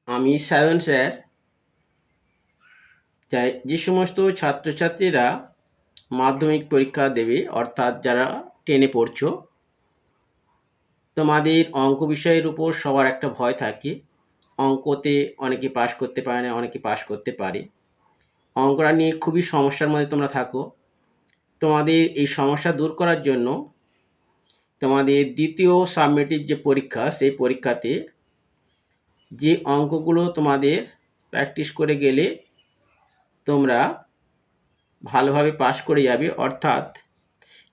আমি সায়ন স্যার। যে সমস্ত ছাত্রছাত্রীরা মাধ্যমিক পরীক্ষা দেবে, অর্থাৎ যারা 10-এ পড়ছো, তোমাদের অঙ্ক বিষয়ের উপর সবার একটা ভয় থাকে। অঙ্কতে অনেকে পাস করতে পারে না, অনেকে পাস করতে পারে। অঙ্কটা নিয়ে খুবই সমস্যার মধ্যে তোমরা থাকো। তোমাদের এই সমস্যা দূর করার জন্য তোমাদের দ্বিতীয় সাবমেটিভ যে পরীক্ষা, সেই পরীক্ষাতে যে অঙ্কগুলো তোমাদের প্র্যাকটিস করে গেলে তোমরা ভালোভাবে পাস করে যাবে, অর্থাৎ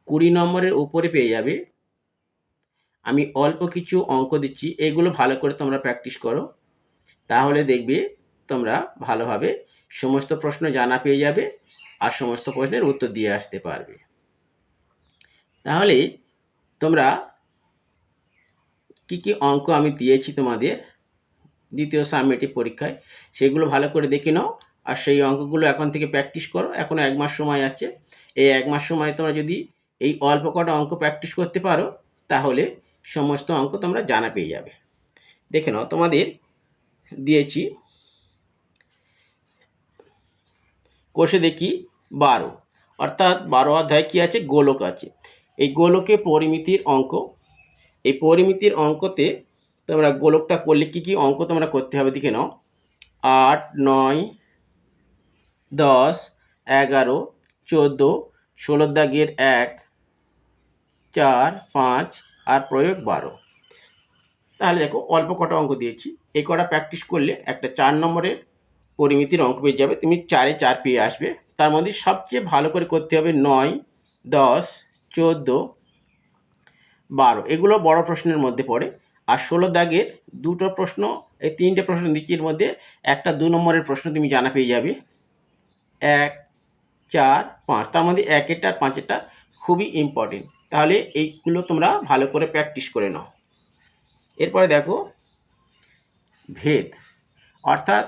20 নম্বরের উপরে পেয়ে যাবে। আমি অল্প কিছু অঙ্ক দিচ্ছি, এগুলো ভালো করে তোমরা প্র্যাকটিস করো, তাহলে দেখবে তোমরা ভালোভাবে সমস্ত প্রশ্ন জানা পেয়ে যাবে আর সমস্ত প্রশ্নের উত্তর দিয়ে আসতে পারবে। তাহলে তোমরা কি কি অঙ্ক আমি দিয়েছি তোমাদের দ্বিতীয় সাবমেটিভ পরীক্ষায়, সেগুলো ভালো করে দেখে নাও। আর সেই অঙ্কগুলো এখন থেকে প্র্যাকটিস করো। এখনও 1 মাস সময় আছে। এই 1 মাস সময় তোমরা যদি এই অল্প কটা অঙ্ক প্র্যাকটিস করতে পারো, তাহলে সমস্ত অঙ্ক তোমরা জানা পেয়ে যাবে। দেখে নাও, তোমাদের দিয়েছি কোষে দেখি 12, অর্থাৎ 12 অধ্যায় কী আছে, গোলক আছে। এই গোলকে পরিমিতির অঙ্ক। এই পরিমিতির অঙ্কতে তোমরা গোলকটা করলে কী কী অঙ্ক তোমরা করতে হবে দেখে নাও। 8, 9, 10, 11, 14, 16 দাগের 1, 4, 5 আর প্রয়োগ 12। তাহলে দেখো অল্প কটা অঙ্ক দিয়েছি, এই কটা প্র্যাকটিস করলে একটা 4 নম্বরের পরিমিতির অঙ্ক পেয়ে যাবে। তুমি 4-এ 4 পেয়ে আসবে। তার মধ্যে সবচেয়ে ভালো করে করতে হবে 9, 10, 14, 12, এগুলো বড় প্রশ্নের মধ্যে পড়ে। আর 16 দাগের দুটো প্রশ্ন, এই 3টে প্রশ্ন দিচ্ছি, এর মধ্যে একটা 2 নম্বরের প্রশ্ন তুমি জানা পেয়ে যাবে। 1, 4, 5, তার মধ্যে 1-এরটা আর 5-এরটা খুবই ইম্পর্টেন্ট। তাহলে এইগুলো তোমরা ভালো করে প্র্যাকটিস করে নাও। এরপরে দেখো ভেদ, অর্থাৎ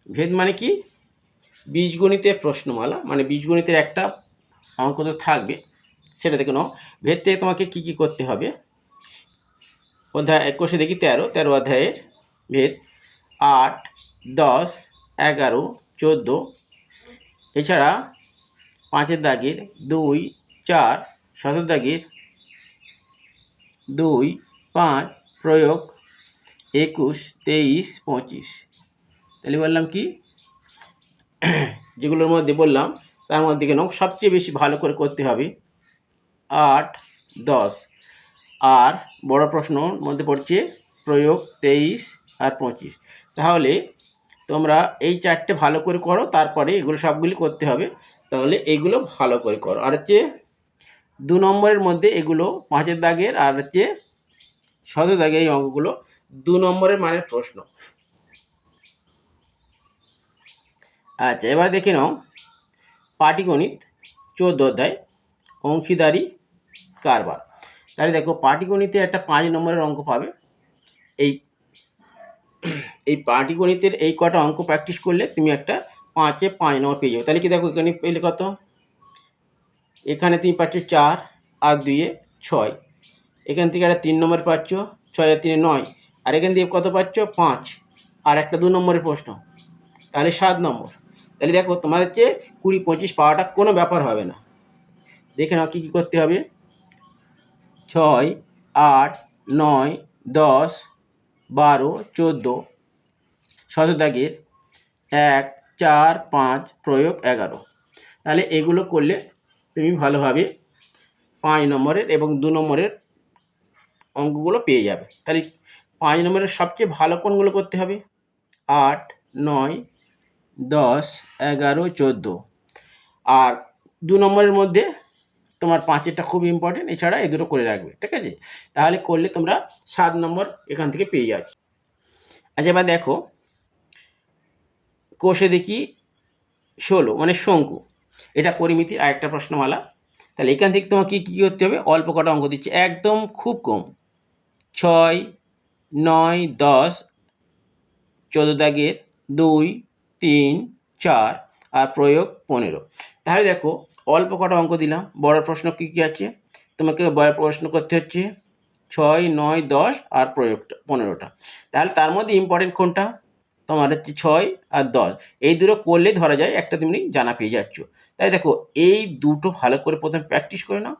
ভেদ মানে কি, বীজগণিতের প্রশ্নমালা, মানে বীজগণিতের একটা অঙ্ক তো থাকবে, সেটা দেখে নাও। ভেদ থেকে তোমাকে কি কি করতে হবে। অধ্যায় 21 দেখি 13 অধ্যায়ের ভেদ 8, 10, 11, 14, এছাড়া 5-এর দাগের 2, 4, 17 দাগের 2, 5, প্রয়োগ 21, 23, 25। তাহলে বললাম কি, যেগুলোর মধ্যে বললাম তার মধ্যে দেখে নাও সবচেয়ে বেশি ভালো করে করতে হবে 8, 10, আর বড় প্রশ্নর মধ্যে পড়ছে প্রয়োগ 23 আর 25। তাহলে তোমরা এই 4টে ভালো করে করো, তারপরে এগুলো সবগুলি করতে হবে। তাহলে এইগুলো ভালো করে করো। আর হচ্ছে 2 নম্বরের মধ্যে এগুলো 5-এর দাগের আর হচ্ছে 17 দাগের এই অঙ্কগুলো 2 নম্বরের মানের প্রশ্ন। আচ্ছা, এবার দেখে নাও পাটিগণিত 14 অধ্যায় অংশীদারি কারবার। তাহলে দেখো পাটিগণিতে একটা 5 নম্বরের অঙ্ক পাবে। এই পাটিগণিতের এই কটা অঙ্ক প্র্যাকটিস করলে তুমি একটা 5-এ 5 নম্বর পেয়ে যাবে। তাহলে কি দেখো এখানে পেলে কত, এখানে তুমি পাচ্ছ 4 আর 2-এ 6, এখান থেকে একটা 3 নম্বর পাচ্ছ, 6 আর 3-এ 9, আর এখান থেকে কত পাচ্ছ 5, আর একটা 2 নম্বরের প্রশ্ন, তাহলে 7 নম্বর। তাহলে দেখো তোমাদের হচ্ছে 20, 25 পাওয়াটা কোনো ব্যাপার হবে না। দেখে নাও কী কী করতে হবে। 6, 8, 9, 10, 12, 14, 17 দাগের 1, 4, 5, প্রয়োগ 11। তাহলে এগুলো করলে তুমি ভালোভাবে 5 নম্বরের এবং 2 নম্বরের অঙ্কগুলো পেয়ে যাবে। তাহলে 5 নম্বরের সবচেয়ে ভালো কোনগুলো করতে হবে, 8, 9, 10, 11, 14, আর 2 নম্বরের মধ্যে তোমার 5-এরটা খুব ইম্পর্টেন্ট, এছাড়া এই দুটো করে রাখবে, ঠিক আছে। তাহলে করলে তোমরা 7 নম্বর এখান থেকে পেয়ে যাচ্ছ। আচ্ছা, এবার দেখো কোষে দেখি 16, মানে শঙ্কু, এটা পরিমিতির আরেকটা প্রশ্নমালা। তাহলে এখান থেকে তোমাকে কী করতে হবে, অল্প কটা অঙ্ক দিচ্ছে, একদম খুব কম, 6, 9, 10, 14 দাগের 2, 3, 4 আর প্রয়োগ 15। তাহলে দেখো অল্প কটা অঙ্ক দিলাম, বড় প্রশ্ন কী কী আছে, তোমাকে বড় প্রশ্ন করতে হচ্ছে 6, 9, 10 আর প্রয়োগটা 15টা। তাহলে তার মধ্যে ইম্পর্টেন্ট কোনটা, তোমার হচ্ছে 6 আর 10, এই দুটো করলে ধরা যায় একটা তুমি জানা পেয়ে যাচ্ছ। তাই দেখো এই দুটো ভালো করে প্রথমে প্র্যাকটিস করে নাও,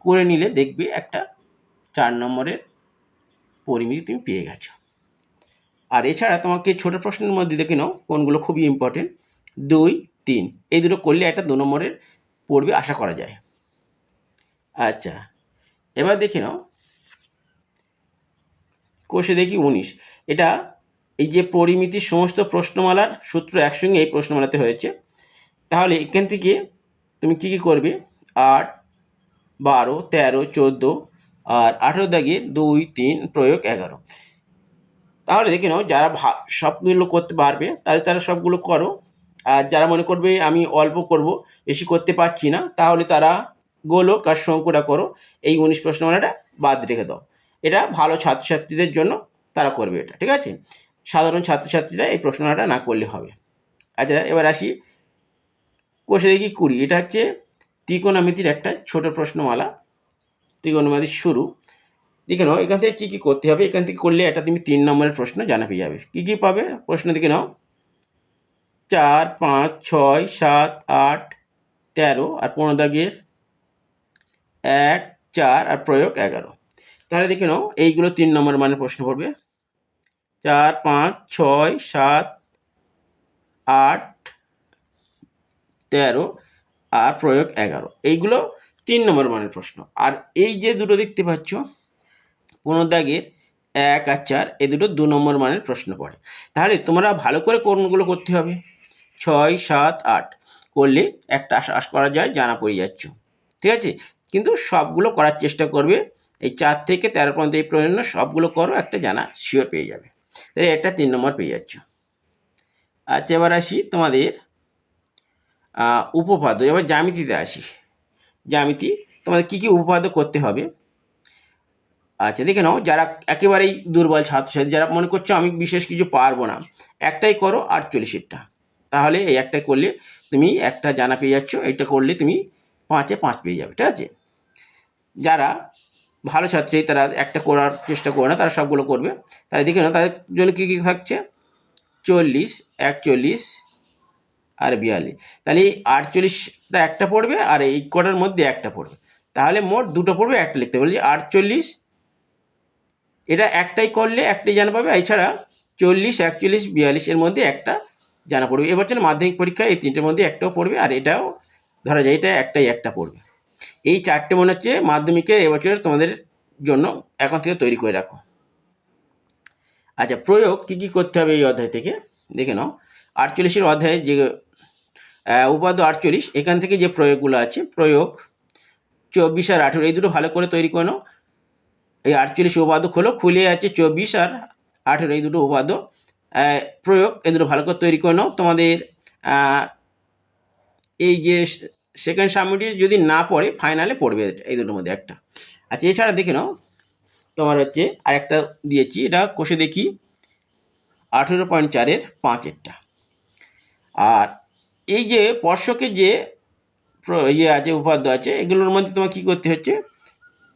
করে নিলে দেখবে একটা 4 নম্বরের পরিমিতি তুমি পেয়ে গেছো। আর এছাড়া তোমাকে ছোট প্রশ্নের মধ্যে দেখে নাও কোনগুলো খুবই ইম্পর্টেন্ট। 2, 3 এই দুটো করলে একটা 2 নম্বরের পড়বে আশা করা যায়। আচ্ছা, এবার দেখে নাও কোষে দেখি 19, এটা এই যে পরিমিতির সমস্ত প্রশ্নমালার সূত্র একসঙ্গে এই প্রশ্নমালাতে হয়েছে। তাহলে এখান থেকে তুমি কি কি করবে, 8, 12, 13, 14 আর 18 দাগে 2, 3 প্রয়োগ 11। তাহলে দেখে নাও যারা সবগুলো করতে পারবে তারা সবগুলো করো, আর যারা মনে করবে আমি অল্প করব, বেশি করতে পারছি না, তাহলে তারা গোলক আর শঙ্কুটা করো, এই 19 প্রশ্নমালাটা বাদ রেখে দাও। এটা ভালো ছাত্রছাত্রীদের জন্য তারা করবে এটা, ঠিক আছে? সাধারণ ছাত্রছাত্রীরা এই প্রশ্নমালাটা না করলে হবে। আচ্ছা, এবার আসি কোষে দেখি 20, এটা হচ্ছে ত্রিকোণমিতির একটা ছোট প্রশ্নমালা, ত্রিকোণমিতির শুরু। দেখে নাও এখান থেকে কী কী করতে হবে, এখান থেকে করলে এটা তুমি 3 নম্বরের প্রশ্ন জানা পেয়ে যাবে। কী কী পাবে প্রশ্ন দেখে নাও, 4, 5, 6, 7, 8, 13 আর 15 দাগের 1, 4 আর প্রয়োগ 11। তাহলে দেখে নাও এইগুলো 3 নম্বর মানের প্রশ্ন পড়বে। 4, 5, 6, 7, 8, 13 আর প্রয়োগ 11, এইগুলো 3 নম্বর মানের প্রশ্ন। আর এই যে দুটো দেখতে পাচ্ছ 15 দাগের 1 আর 4, এই দুটো 2 নম্বর মানের প্রশ্ন পড়ে। তাহলে তোমরা ভালো করে কোনগুলো করতে হবে, 6, 7, 8 করলে একটা আশা করা যায় জানা পড়ে যাচ্ছ, ঠিক আছে? কিন্তু সবগুলো করার চেষ্টা করবে, এই 4 থেকে 13 পর্যন্ত এই প্রশ্ন সবগুলো করো, একটা জানা শিওর পেয়ে যাবে। তাহলে একটা 3 নম্বর পেয়ে যাচ্ছ। আচ্ছা, এবার আসি তোমাদের উপপাদ্য। এবার জ্যামিতিতে আসি। জ্যামিতি তোমাদের কী কী উপপাদ্য করতে হবে। আচ্ছা, দেখে নাও যারা একেবারেই দুর্বল ছাত্রছাত্রী, যারা মনে করছো আমি বিশেষ কিছু পারবো না, একটাই করো 48-এরটা। তাহলে এই একটাই করলে তুমি একটা জানা পেয়ে যাচ্ছ, এইটা করলে তুমি 5-এ 5 পেয়ে যাবে, ঠিক আছে? যারা ভালো ছাত্রী তারা একটা করার চেষ্টা করবে না, তারা সবগুলো করবে। তাহলে দেখে নাও তাদের জন্য কী কী থাকছে, 40, 41 আর 42। তাহলে এই 48টা একটা পড়বে আর এই কটার মধ্যে একটা পড়বে, তাহলে মোট দুটো পড়বে, একটা লিখতে বলছি 48। এটা একটাই করলে একটাই জানা পাবে, এছাড়া 40, 41, 42 এর মধ্যে একটা জানা পড়বে। এবছর মাধ্যমিক পরীক্ষায় এই তিনটের মধ্যে একটাও পড়বে, আর এটাও ধরা যায় এটা একটাই একটা পড়বে। এই চারটে মনে হচ্ছে মাধ্যমিকে এবছর তোমাদের জন্য এখন থেকে তৈরি করে রাখো। আচ্ছা, প্রয়োগ কী কী করতে হবে এই অধ্যায় থেকে দেখে নাও। 48-এর অধ্যায়ে যে উপাদ্য 48, এখান থেকে যে প্রয়োগগুলো আছে, প্রয়োগ 24 আর 18 এই দুটো ভালো করে তৈরি করে নাও। এই 48 উপাদ্য খোলো, খুলে আছে 24 আর 18 এই দুটো উপাদ্য প্রয়োগ, এই দুটো ভালো করে তৈরি করে নাও। তোমাদের এই যে সেকেন্ড সাবমিটে যদি না পড়ে ফাইনালে পড়বে এই দুটোর মধ্যে একটা। আচ্ছা, এছাড়া দেখে নাও তোমার হচ্ছে আরেকটা দিয়েছি, এটা কোষে দেখি 18.4-এর 5-এরটা। আর এই যে স্পর্শকের যে ইয়ে আছে উপাদ্য আছে, এগুলোর মধ্যে তোমার কী করতে হচ্ছে,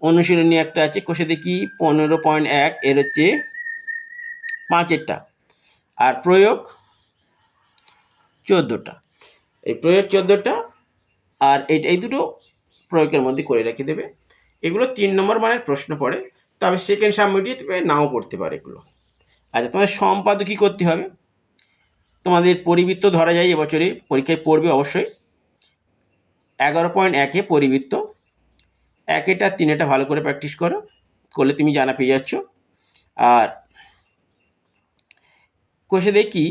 অনুশীলনী একটা আছে কোষে দেখি 15.1 এর হচ্ছে 5-এরটা, আর প্রয়োগ 14টা। এই প্রয়োগ 14টা আর এই দুটো প্রয়োগের মধ্যে করে রেখে দেবে। এগুলো 3 নম্বর মানের প্রশ্ন পড়ে, তবে সেকেন্ড সাবমিটে নাও পড়তে পারে এগুলো। আচ্ছা, তোমাদের সম্পাদ্য কী করতে হবে, তোমাদের পরিবৃত্ত ধরা যায় এবছরে পরীক্ষায় পড়বে অবশ্যই। 11.1-এ পরিবৃত্ত 1-এটা 3-এটা ভালো করে প্র্যাকটিস করো, করলে তুমি জানা পেয়ে যাচ্ছ। আর কোষে দেখি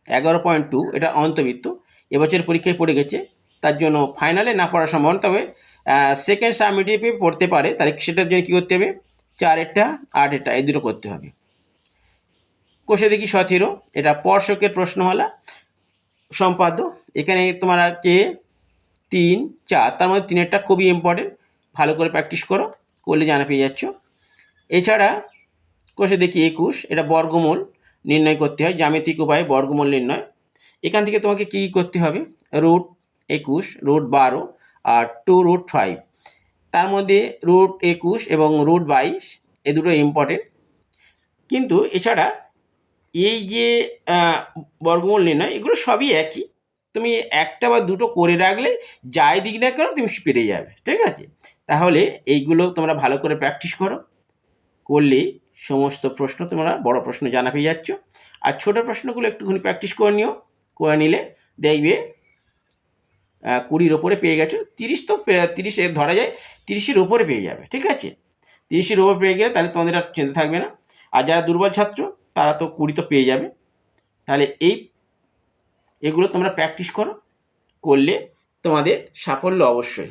11.2, এটা অন্তবৃত্ত এবছর পরীক্ষায় পড়ে গেছে, তার জন্য ফাইনালে না পড়ার সম্ভাবনা, তবে সেকেন্ড সাবমিটিভে পড়তে পারে। তাহলে সেটার জন্য কী করতে হবে, 4-এটা 8-এটা এই দুটো করতে হবে। কোষে দেখি 17, এটা স্পর্শকের প্রশ্নমালা সম্পাদ্য। এখানে তোমার আছে 3, 4, তার মধ্যে 3-এরটা খুবই ইম্পর্টেন্ট, ভালো করে প্র্যাকটিস করো, করলে জানা পেয়ে যাচ্ছ। এছাড়া কোষে দেখি 21, এটা বর্গমূল নির্ণয় করতে হয়, জ্যামিতিক উপায়ে বর্গমূল নির্ণয়। এখান থেকে তোমাকে কী করতে হবে, √21, √12 আর 2√5, তার মধ্যে √21 এবং √22 এই দুটো ইম্পর্টেন্ট। কিন্তু এছাড়া এই যে বর্গমূল নির্ণয় এগুলো সবই একই, তুমি একটা বা দুটো করে রাখলে যাই দিক না কেন তুমি পেরে যাবে, ঠিক আছে? তাহলে এইগুলো তোমরা ভালো করে প্র্যাকটিস করো, করলে সমস্ত প্রশ্ন তোমরা বড় প্রশ্ন জানা পেয়ে যাচ্ছ। আর ছোটো প্রশ্নগুলো একটুখানি প্র্যাকটিস করে নিও, করে নিলে দেখবে 20-র ওপরে পেয়ে গেছো। 30 তো 30 ধরা যায়, 30-এর ওপরে পেয়ে যাবে, ঠিক আছে? 30-এর ওপর পেয়ে গেলে তাহলে তোমাদের আর চিন্তা থাকবে না। আর যারা দুর্বল ছাত্র তারা তো 20 তো পেয়ে যাবে। তাহলে এগুলো তোমরা প্র্যাকটিস করো, করলে তোমাদের সাফল্য অবশ্যই।